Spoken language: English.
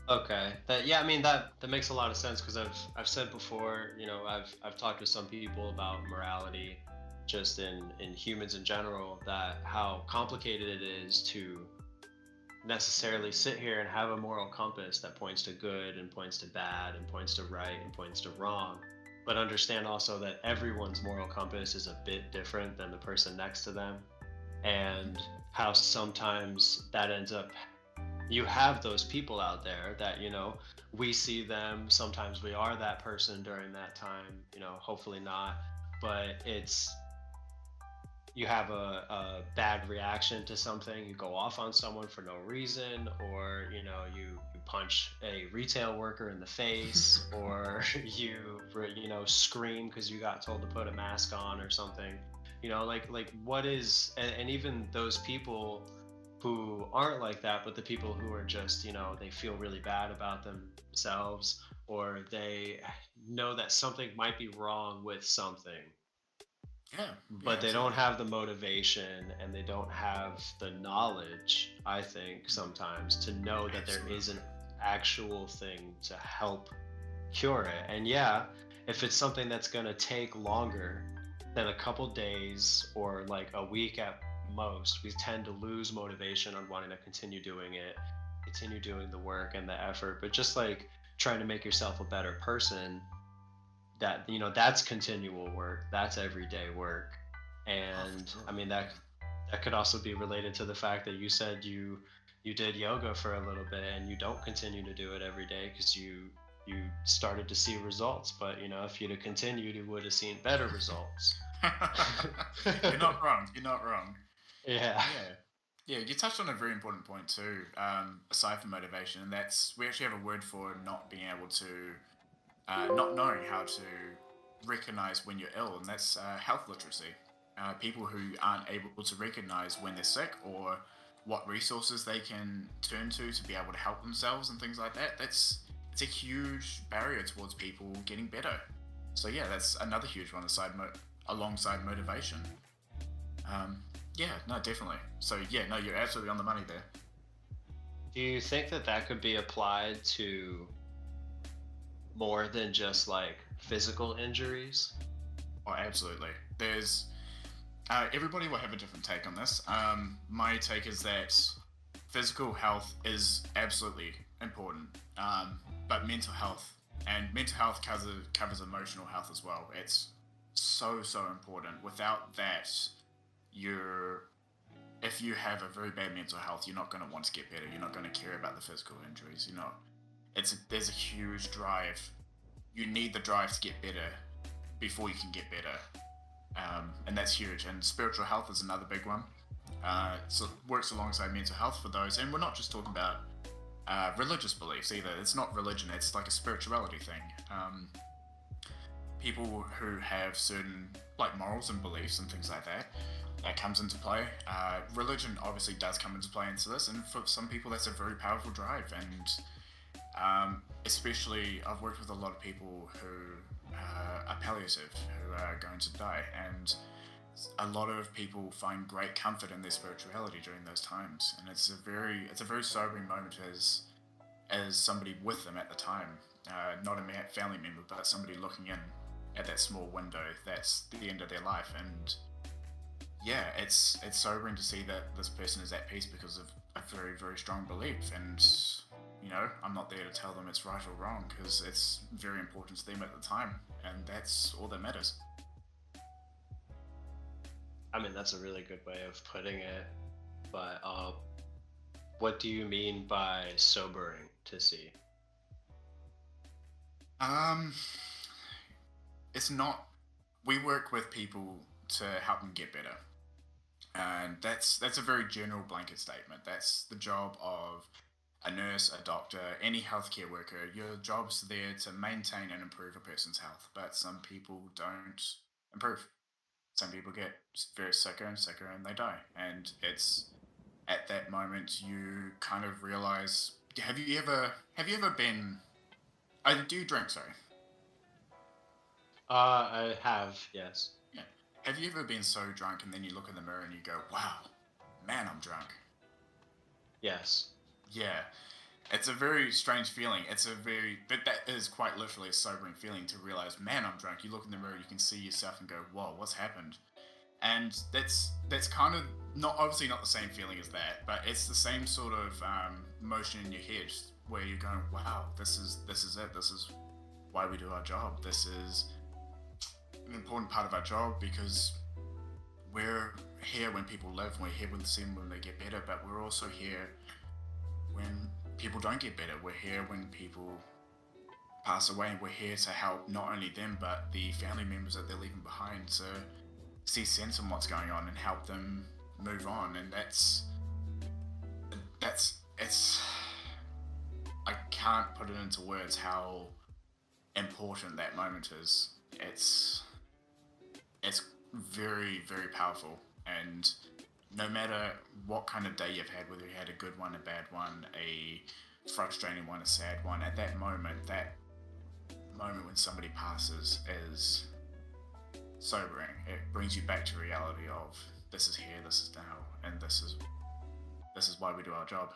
Okay. I mean that makes a lot of sense because I've said before, I've talked to some people about morality just in humans in general, that how complicated it is to necessarily sit here and have a moral compass that points to good and points to bad and points to right and points to wrong, but understand also that everyone's moral compass is a bit different than the person next to them, and how sometimes that ends up, you have those people out there that, we see them, sometimes we are that person during that time, hopefully not, but you have a bad reaction to something, you go off on someone for no reason, or you punch a retail worker in the face, or scream because you got told to put a mask on or something. Like what is, and even those people who aren't like that, but the people who are just, they feel really bad about themselves, or they know that something might be wrong with something, Yeah, yeah, but they don't absolutely. have the motivation and they don't have the knowledge, I think, sometimes to know that there is an Absolutely. actual thing to help cure it. And yeah, if it's something that's going to take longer than a couple days or like a week at most, we tend to lose motivation on wanting to continue doing it, continue doing the work and the effort. But just like trying to make yourself a better person, that that's continual work, that's everyday work. Oh, for And I sure. mean Yeah. that could also be related to the fact that you said you did yoga for a little bit and you don't continue to do it every day because you started to see results, but if you'd have continued you would have seen better results. You're not wrong. You're not wrong. Yeah. Yeah. Yeah, you touched on a very important point too, aside from motivation, and that's we actually have a word for not being able to, not knowing how to recognize when you're ill, and that's health literacy. People who aren't able to recognize when they're sick or what resources they can turn to be able to help themselves and things like that. It's a huge barrier towards people getting better. So yeah, that's another huge one alongside motivation. Um, yeah, no, definitely. So yeah, no, you're absolutely on the money there. Do you think that that could be applied to more than just like physical injuries? Oh, absolutely. There's everybody will have a different take on this. My take is that physical health is absolutely important, but mental health covers emotional health as well. It's so important. Without that, you're if you have a very bad mental health, you're not going to want to get better. You're not going to care about the physical injuries. There's a huge drive. You need the drive to get better before you can get better, and that's huge. And spiritual health is another big one. So it works alongside mental health for those, and we're not just talking about religious beliefs either. It's not religion; it's like a spirituality thing. People who have certain like morals and beliefs and things like that, that comes into play. Religion obviously does come into play into this, and for some people that's a very powerful drive. And especially, I've worked with a lot of people who are palliative, who are going to die, and a lot of people find great comfort in their spirituality during those times, and it's a very sobering moment as somebody with them at the time, not a family member, but somebody looking in at that small window. That's the end of their life, and yeah, it's sobering to see that this person is at peace because of a very strong belief. And I'm not there to tell them it's right or wrong because it's very important to them at the time, and that's all that matters. I mean, that's a really good way of putting it, but what do you mean by sobering to see? Um, it's not. We work with people to help them get better, and that's a very general blanket statement. That's the job of a nurse, a doctor, any healthcare worker. Your job's there to maintain and improve a person's health, but some people don't improve. Some people get very sicker and sicker and they die. And it's at that moment you kind of realize, have you ever been do you drink, sorry? I have, yes. Yeah. Have you ever been so drunk and then you look in the mirror and you go, wow, man, I'm drunk? Yes. Yeah. It's a very strange feeling. That is quite literally a sobering feeling to realize, man, I'm drunk. You look in the mirror, you can see yourself and go, whoa, what's happened? And that's kind of not obviously not the same feeling as that, but it's the same sort of motion in your head where you're going, wow, this is it. This is why we do our job. This is an important part of our job because we're here when people live, we're here when see them when they get better, but we're also here when people don't get better. We're here when people pass away, and we're here to help not only them but the family members that they're leaving behind to see sense in what's going on and help them move on. And that's it's I can't put it into words how important that moment is. It's very, very powerful. And no matter what kind of day you've had, whether you had a good one, a bad one, a frustrating one, a sad one, at that moment when somebody passes is sobering. It brings you back to reality of this is here, this is now, and this is why we do our job.